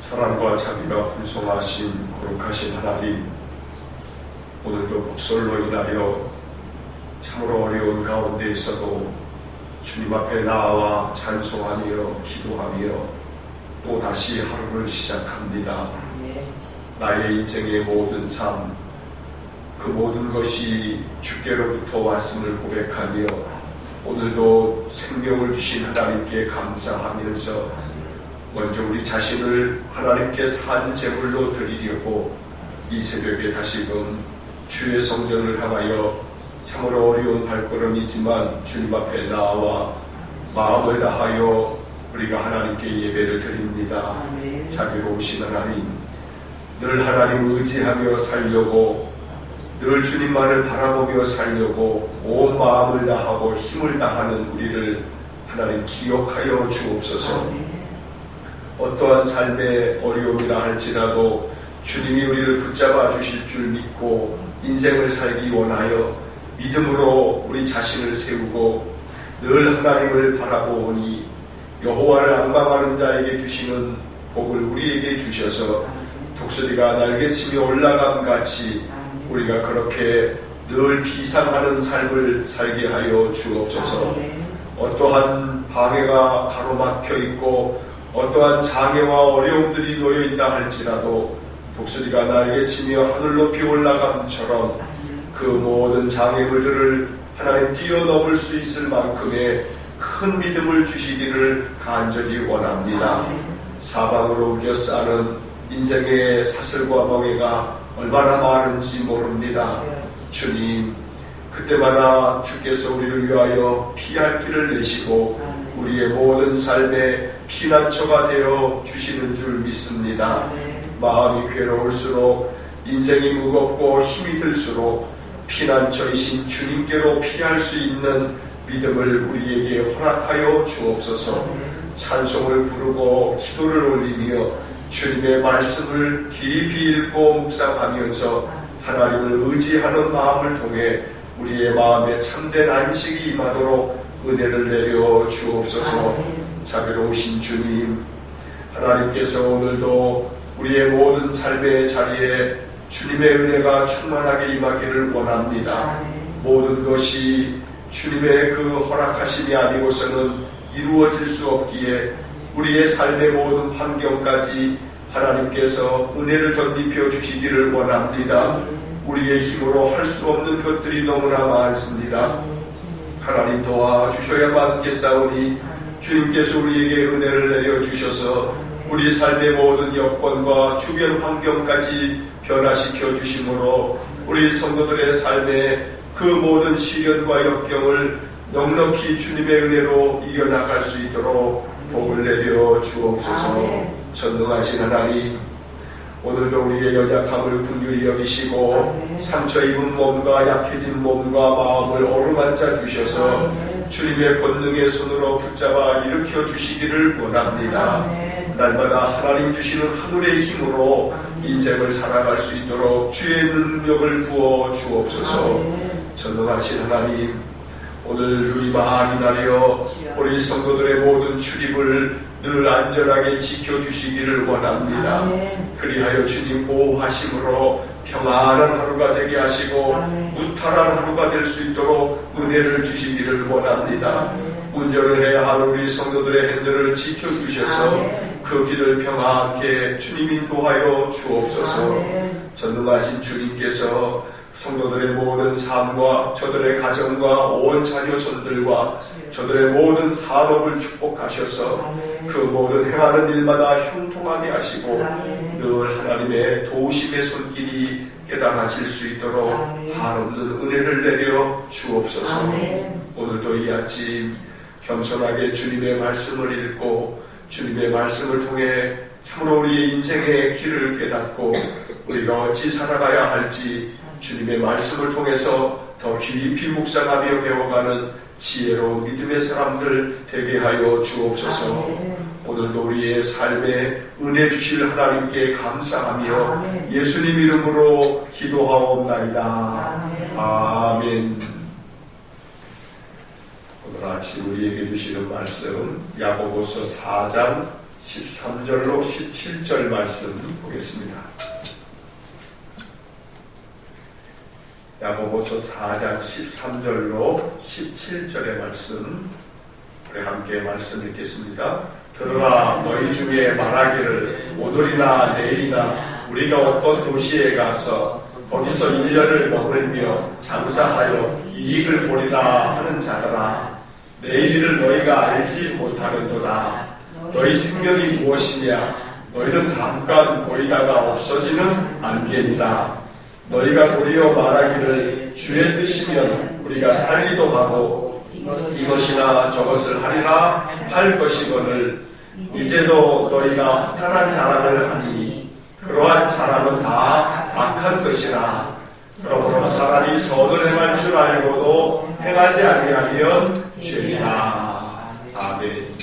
사랑과 자비가 풍성하신 거룩하신 하나님, 오늘도 폭설로 인하여 참으로 어려운 가운데 있어도 주님 앞에 나아와 찬송하며 기도하며 또 다시 하루를 시작합니다. 나의 인생의 모든 삶, 그 모든 것이 주께로부터 왔음을 고백하며 오늘도 생명을 주신 하나님께 감사하면서 먼저 우리 자신을 하나님께 산 제물로 드리려고 이 새벽에 다시금 주의 성전을 향하여 참으로 어려운 발걸음이지만 주님 앞에 나와 마음을 다하여 우리가 하나님께 예배를 드립니다. 자비로우신 하나님, 늘 하나님을 의지하며 살려고, 늘 주님만을 바라보며 살려고 온 마음을 다하고 힘을 다하는 우리를 하나님 기억하여 주옵소서. 어떠한 삶의 어려움이라 할지라도 주님이 우리를 붙잡아 주실 줄 믿고 인생을 살기 원하여 믿음으로 우리 자신을 세우고 늘 하나님을 바라보오니 여호와를 앙망하는 자에게 주시는 복을 우리에게 주셔서 독수리가 날개치며 올라감 같이 우리가 그렇게 늘 비상하는 삶을 살게 하여 주옵소서. 어떠한 방해가 가로막혀 있고 어떠한 장애와 어려움들이 놓여있다 할지라도 독수리가 날개치며 하늘 높이 올라감처럼 그 모든 장애물들을 하나님 뛰어넘을 수 있을 만큼의 큰 믿음을 주시기를 간절히 원합니다. 사방으로 우겨싸는 인생의 사슬과 멍에가 얼마나 많은지 모릅니다. 주님, 그때마다 주께서 우리를 위하여 피할 길을 내시고 우리의 모든 삶에 피난처가 되어 주시는 줄 믿습니다. 마음이 괴로울수록, 인생이 무겁고 힘이 들수록 피난처이신 주님께로 피할 수 있는 믿음을 우리에게 허락하여 주옵소서. 찬송을 부르고 기도를 올리며 주님의 말씀을 깊이 읽고 묵상하면서 하나님을 의지하는 마음을 통해 우리의 마음에 참된 안식이 임하도록 은혜를 내려 주옵소서. 자비로우신 주님, 하나님께서 오늘도 우리의 모든 삶의 자리에 주님의 은혜가 충만하게 임하기를 원합니다. 모든 것이 주님의 그 허락하심이 아니고서는 이루어질 수 없기에 우리의 삶의 모든 환경까지 하나님께서 은혜를 덧입혀 주시기를 원합니다. 우리의 힘으로 할 수 없는 것들이 너무나 많습니다. 하나님 도와주셔야만 겠사오니 주님께서 우리에게 은혜를 내려주셔서 우리 삶의 모든 여건과 주변 환경까지 변화시켜 주심으로 우리 성도들의 삶에 그 모든 시련과 역경을 넉넉히 주님의 은혜로 이겨나갈 수 있도록 복을 내려 주옵소서. 전능하신 하나님, 오늘도 우리의 연약함을 긍휼히 여기시고 상처 입은 몸과 약해진 몸과 마음을 어루만져 주셔서 주님의 권능의 손으로 붙잡아 일으켜 주시기를 원합니다. 날마다 하나님 주시는 하늘의 힘으로 인생을 살아갈 수 있도록 주의 능력을 부어 주옵소서. 전능하신 하나님, 오늘 우리 많이 나려 우리 성도들의 모든 출입을 늘 안전하게 지켜주시기를 원합니다. 그리하여 주님 보호하심으로 평안한 하루가 되게 하시고 무탈한 하루가 될 수 있도록 은혜를 주시기를 원합니다. 운전을 해야 하는 우리 성도들의 핸들을 지켜주셔서 그 길을 평안하게 주님 인도하여 주옵소서. 전능하신 주님께서 성도들의 모든 삶과 저들의 가정과 온 자녀손들과 저들의 모든 산업을 축복하셔서 그 모든 행하는 일마다 형통하게 하시고 늘 하나님의 도우심의 손길이 깨달아질 수 있도록 한없는 은혜를 내려 주옵소서. 오늘도 이 아침 겸손하게 주님의 말씀을 읽고 주님의 말씀을 통해 참으로 우리의 인생의 길을 깨닫고 우리가 어찌 살아가야 할지 주님의 말씀을 통해서 더 깊이 묵상하며 배워가는 지혜로운 믿음의 사람들 되게 하여 주옵소서. 오늘도 우리의 삶에 은혜 주실 하나님께 감사하며 예수님 이름으로 기도하옵나이다. 아멘. 오늘 아침 우리에게 주시는 말씀 야고보서 4장 13절로 17절 말씀 보겠습니다. 야고보서 4장 13절로 17절의 말씀 우리 함께 말씀 읽겠습니다. 들으라, 너희 중에 말하기를 오늘이나 내일이나 우리가 어떤 도시에 가서 거기서 1년을 머물며 장사하여 이익을 보리라 하는 자들아, 내일을 너희가 알지 못하는도다. 너희 생명이 무엇이냐? 너희는 잠깐 보이다가 없어지는 안개니라. 너희가 도리어 말하기를 주의 뜻이면 우리가 살기도 하고 이것이나 저것을 하리라 할 것이거늘 이제도 너희가 허탄한 자랑을 하니 그러한 자랑은 다 악한 것이라. 그러므로 사람이 선을 행할 줄 알고도 행하지 아니하면 죄니라. 아멘.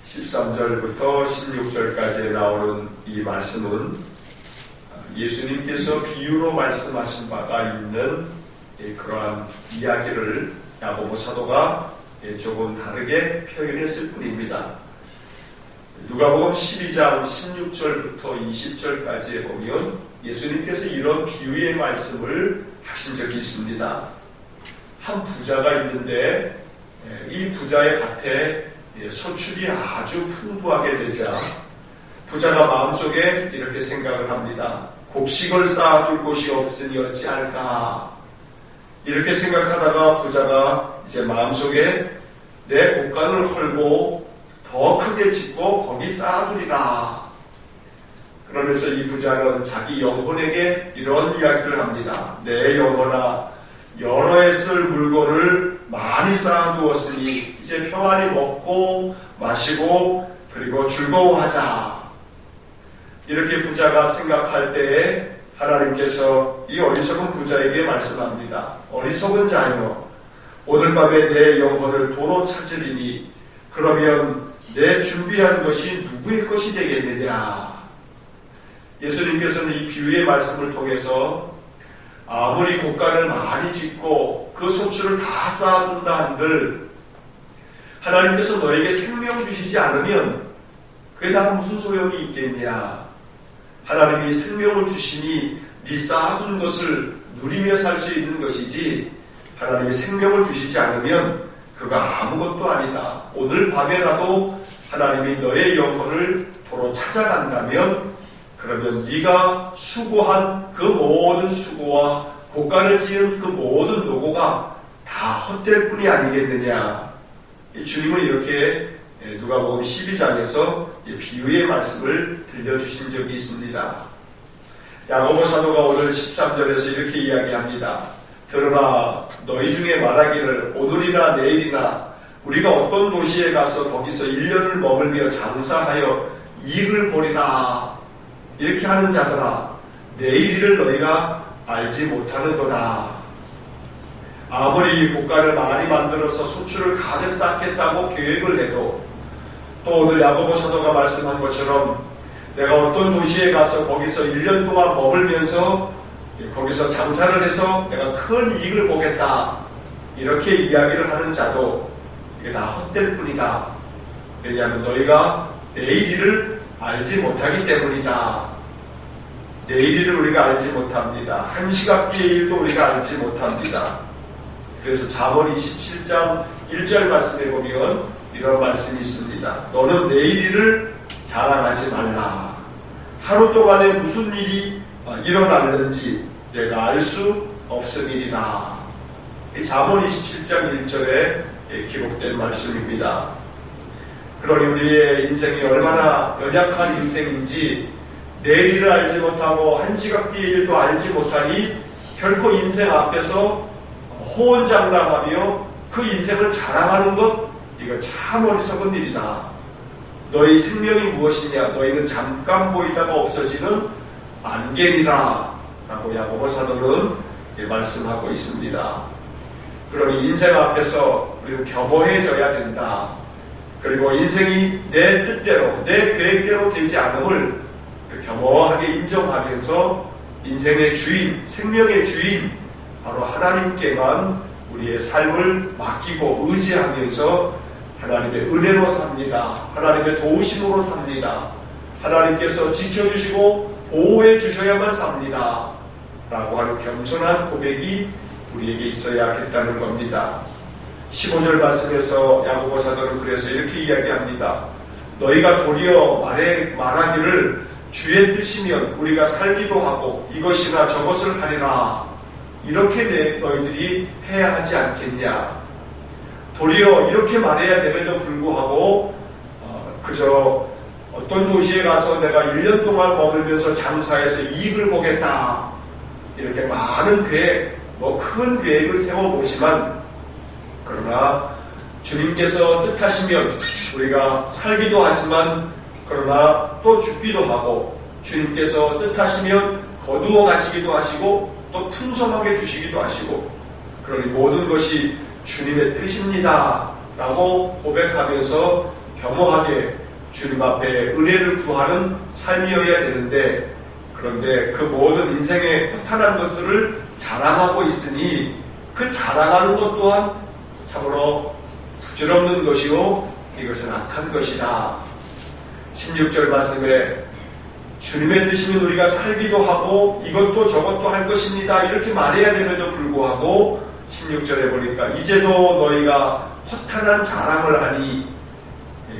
13절부터 16절까지 나오는 이 말씀은 예수님께서 비유로 말씀하신 바가 있는 그러한 이야기를 야고보 사도가 조금 다르게 표현했을 뿐입니다. 누가복음 12장 16절부터 20절까지에 보면 예수님께서 이런 비유의 말씀을 하신 적이 있습니다. 한 부자가 있는데 이 부자의 밭에 소출이 아주 풍부하게 되자 부자가 마음속에 이렇게 생각을 합니다. 곡식을 쌓아둘 곳이 없으니 어찌할까? 이렇게 생각하다가 부자가 이제 마음속에 내 곡간을 헐고 더 크게 짓고 거기 쌓아두리라. 그러면서 이 부자는 자기 영혼에게 이런 이야기를 합니다. 내 영혼아, 여러 해 쓸 물건을 많이 쌓아두었으니 이제 평안히 먹고 마시고 그리고 즐거워하자. 이렇게 부자가 생각할 때에 하나님께서 이 어리석은 부자에게 말씀합니다. 어리석은 자여, 오늘 밤에 내 영혼을 도로 찾으리니 그러면 내 준비한 것이 누구의 것이 되겠느냐. 예수님께서는 이 비유의 말씀을 통해서 아무리 곡간을 많이 짓고 그 소출을 다 쌓아둔다 한들 하나님께서 너에게 생명 주시지 않으면 그게 다 무슨 소용이 있겠냐. 하나님이 생명을 주시니 네 쌓아둔 것을 누리며 살 수 있는 것이지 하나님이 생명을 주시지 않으면 그거 아무것도 아니다. 오늘 밤에라도 하나님이 너의 영혼을 도로 찾아간다면 그러면 네가 수고한 그 모든 수고와 곡간을 지은 그 모든 노고가 다 헛될 뿐이 아니겠느냐. 주님은 이렇게 누가복음 12장에서 비유의 말씀을 들려주신 적이 있습니다. 야고보 사도가 오늘 13절에서 이렇게 이야기합니다. 들으라, 너희 중에 말하기를 오늘이나 내일이나 우리가 어떤 도시에 가서 거기서 1년을 머물며 장사하여 이익을 보리라. 이렇게 하는 자들아, 내일 일을 너희가 알지 못하는도다. 아무리 곡간을 많이 만들어서 소출을 가득 쌓겠다고 계획을 해도 또 오늘 야고보 사도가 말씀한 것처럼 내가 어떤 도시에 가서 거기서 1년 동안 머물면서 거기서 장사를 해서 내가 큰 이익을 보겠다. 이렇게 이야기를 하는 자도 이게 다 헛될 뿐이다. 왜냐하면 너희가 내일 일을 알지 못하기 때문이다. 내일 일을 우리가 알지 못합니다. 한 시각 뒤의 일도 우리가 알지 못합니다. 그래서 잠언 27장 1절 말씀에 보면 이런 말씀이 있습니다. 너는 내일 일을 자랑하지 말라. 하루 동안에 무슨 일이 일어났는지 내가 알 수 없음이니라. 이 잠언 27장 1절에 기록된 말씀입니다. 그러니 우리의 인생이 얼마나 연약한 인생인지 내일을 알지 못하고 한 시각 뒤의 일도 알지 못하니 결코 인생 앞에서 호언장담하며 그 인생을 자랑하는 것, 이거 참 어리석은 일이다. 너희 생명이 무엇이냐? 너희는 잠깐 보이다가 없어지는 안개니라. 라고 야고보 사도는 말씀하고 있습니다. 그러니 인생 앞에서 우리는 겸허해져야 된다. 그리고 인생이 내 뜻대로, 내 계획대로 되지 않음을 겸허하게 인정하면서 인생의 주인, 생명의 주인, 바로 하나님께만 우리의 삶을 맡기고 의지하면서 하나님의 은혜로 삽니다. 하나님의 도우심으로 삽니다. 하나님께서 지켜주시고 보호해 주셔야만 삽니다. 라고 하는 겸손한 고백이 우리에게 있어야겠다는 겁니다. 15절 말씀에서 야고보 사도는 그래서 이렇게 이야기합니다. 너희가 도리어 말하기를 주의 뜻이면 우리가 살기도 하고 이것이나 저것을 하리라. 이렇게 너희들이 해야 하지 않겠냐. 도리어 이렇게 말해야 됨에도 불구하고 그저 어떤 도시에 가서 내가 1년 동안 머물면서 장사해서 이익을 보겠다. 이렇게 많은 계획, 큰 계획을 세워보지만 그러나 주님께서 뜻하시면 우리가 살기도 하지만 그러나 또 죽기도 하고 주님께서 뜻하시면 거두어 가시기도 하시고 또 풍성하게 주시기도 하시고 그러니 모든 것이 주님의 뜻입니다 라고 고백하면서 겸허하게 주님 앞에 은혜를 구하는 삶이어야 되는데 그런데 그 모든 인생의 허탄한 것들을 자랑하고 있으니 그 자랑하는 것 또한 참으로 부질없는 것이요 이것은 악한 것이다. 16절 말씀에 주님의 뜻이면 우리가 살기도 하고 이것도 저것도 할 것입니다. 이렇게 말해야 됨에도 불구하고 16절에 보니까 이제도 너희가 허탄한 자랑을 하니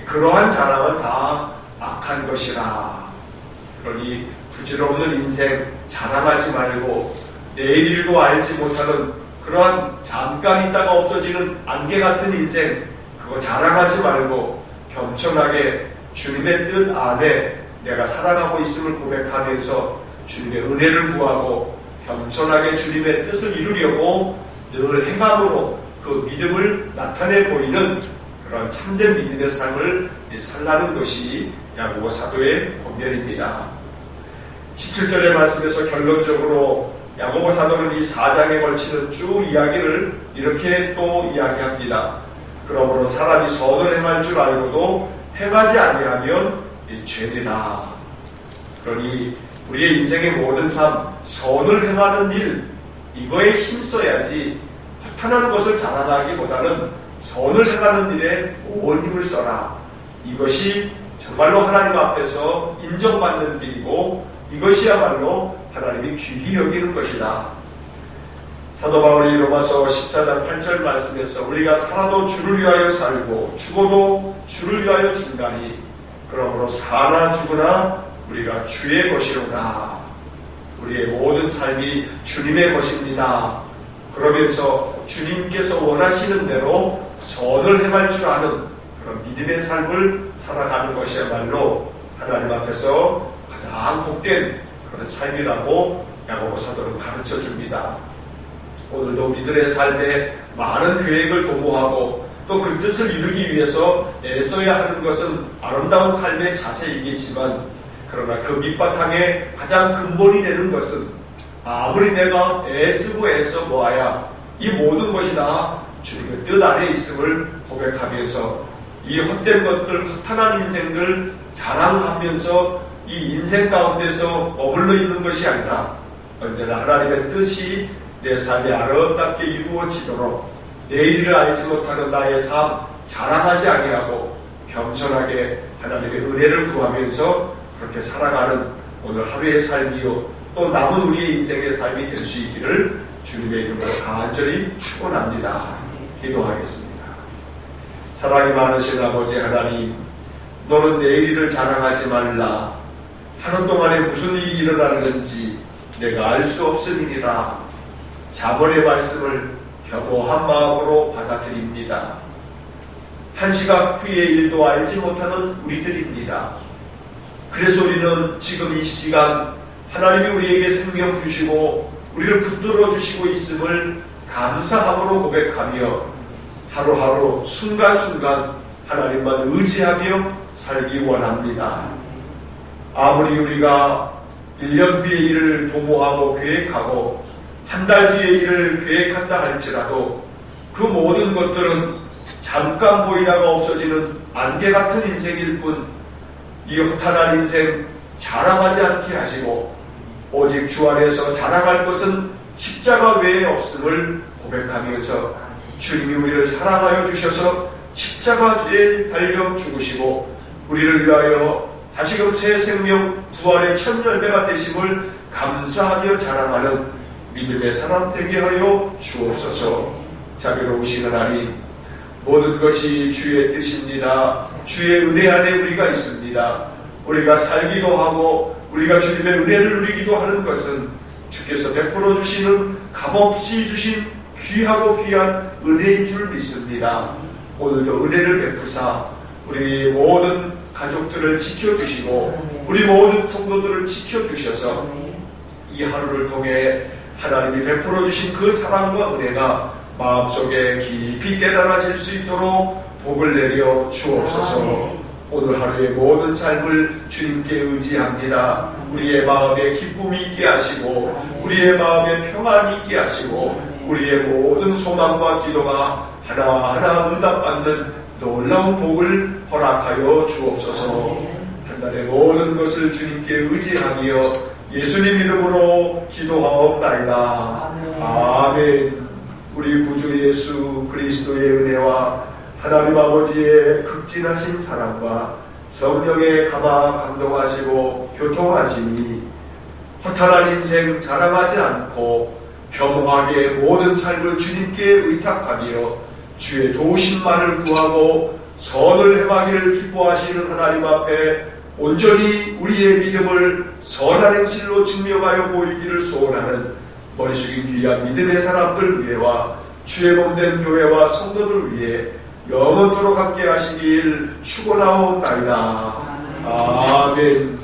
그러한 자랑은 다 악한 것이라. 그러니 부질없는 인생 자랑하지 말고 내일 일도 알지 못하는 그러한 잠깐 있다가 없어지는 안개 같은 인생 그거 자랑하지 말고 겸손하게 주님의 뜻 안에 내가 살아가고 있음을 고백하면서 주님의 은혜를 구하고 겸손하게 주님의 뜻을 이루려고 늘 행함으로 그 믿음을 나타내 보이는 그런 참된 믿음의 삶을 살라는 것이 야고보 사도의 권면입니다. 17절의 말씀에서 결론적으로 야고보 사도는 이 4장에 걸치는 쭉 이야기를 이렇게 또 이야기합니다. 그러므로 사람이 선을 행할 줄 알고도 행하지 아니하면 죄니라. 그러니 우리의 인생의 모든 삶, 선을 행하는 일, 이거에 힘써야지 허탄한 것을 자랑하기보다는 선을 행하는 일에 온 힘을 써라. 이것이 정말로 하나님 앞에서 인정받는 일이고 이것이야말로 하나님이 귀히 여기는 것이다. 사도 바울이 로마서 14장 8절 말씀에서 우리가 살아도 주를 위하여 살고 죽어도 주를 위하여 죽나니 그러므로 사나 죽으나 우리가 주의 것이로다. 우리의 모든 삶이 주님의 것입니다. 그러면서 주님께서 원하시는 대로 선을 행할 줄 아는 그런 믿음의 삶을 살아가는 것이야말로 하나님 앞에서 가장 복된 그런 삶이라고 야고보 사도는 가르쳐 줍니다. 오늘도 우리들의 삶에 많은 계획을 도모하고 또 그 뜻을 이루기 위해서 애써야 하는 것은 아름다운 삶의 자세이겠지만 그러나 그 밑바탕에 가장 근본이 되는 것은 아무리 내가 애쓰고 애써 모아야 이 모든 것이 다 주님의 뜻 안에 있음을 고백하면서 이 헛된 것들, 허탄한 인생들 자랑하면서 이 인생 가운데서 머물러 있는 것이 아니라 언제나 하나님의 뜻이 내 삶에 아름답게 이루어지도록 내일을 알지 못하는 나의 삶 자랑하지 아니하고 겸손하게 하나님의 은혜를 구하면서 그렇게 살아가는 오늘 하루의 삶이요 또 남은 우리의 인생의 삶이 될 수 있기를 주님의 이름으로 간절히 축원합니다. 기도하겠습니다. 사랑이 많으신 아버지 하나님, 너는 내일을 자랑하지 말라. 하루 동안에 무슨 일이 일어나는지 내가 알 수 없음이니라. 잠언의 말씀을 겸허한 마음으로 받아들입니다. 한 시각 후의 일도 알지 못하는 우리들입니다. 그래서 우리는 지금 이 시간 하나님이 우리에게 생명 주시고 우리를 붙들어 주시고 있음을 감사함으로 고백하며 하루하루 순간순간 하나님만 의지하며 살기 원합니다. 아무리 우리가 1년 후의 일을 도모하고 계획하고 한 달 뒤의 일을 계획한다 할지라도 그 모든 것들은 잠깐 보이다가 없어지는 안개 같은 인생일 뿐 이 허탄한 인생 자랑하지 않게 하시고 오직 주 안에서 자랑할 것은 십자가 외에 없음을 고백하면서 주님이 우리를 사랑하여 주셔서 십자가 뒤에 달려 죽으시고 우리를 위하여 다시금 새 생명 부활의 첫 열매가 되심을 감사하며 자랑하는 믿음의 사람 되게 하여 주옵소서. 자비로우신 하나님, 모든 것이 주의 뜻입니다. 주의 은혜 안에 우리가 있습니다. 우리가 살기도 하고 우리가 주님의 은혜를 누리기도 하는 것은 주께서 베풀어 주시는 값없이 주신 귀하고 귀한 은혜인 줄 믿습니다. 오늘도 은혜를 베푸사 우리 모든 가족들을 지켜주시고 우리 모든 성도들을 지켜주셔서 이 하루를 통해 하나님이 베풀어 주신 그 사랑과 은혜가 마음속에 깊이 깨달아질 수 있도록 복을 내려 주옵소서. 오늘 하루의 모든 삶을 주님께 의지합니다. 우리의 마음에 기쁨이 있게 하시고 우리의 마음에 평안이 있게 하시고 우리의 모든 소망과 기도가 하나하나 응답받는 놀라운 복을 허락하여 주옵소서. 한날의 모든 것을 주님께 의지하며 예수님 이름으로 기도하옵나이다. 아멘. 우리 구주 예수 그리스도의 은혜와 하나님 아버지의 극진하신 사랑과 성령의 감화 감동하시고 교통하시니 허탄한 인생 자랑하지 않고 겸허하게 모든 삶을 주님께 의탁하며 주의 도우심만을 구하고 선을 행하기를 기뻐하시는 하나님 앞에 온전히 우리의 믿음을 선한 행실로 증명하여 보이기를 소원하는 머리숙인 귀한 믿음의 사람들 위해와 주의 몸된 교회와 성도들 위해 영원토록 함께 하시길 축원하옵나이다. 아멘.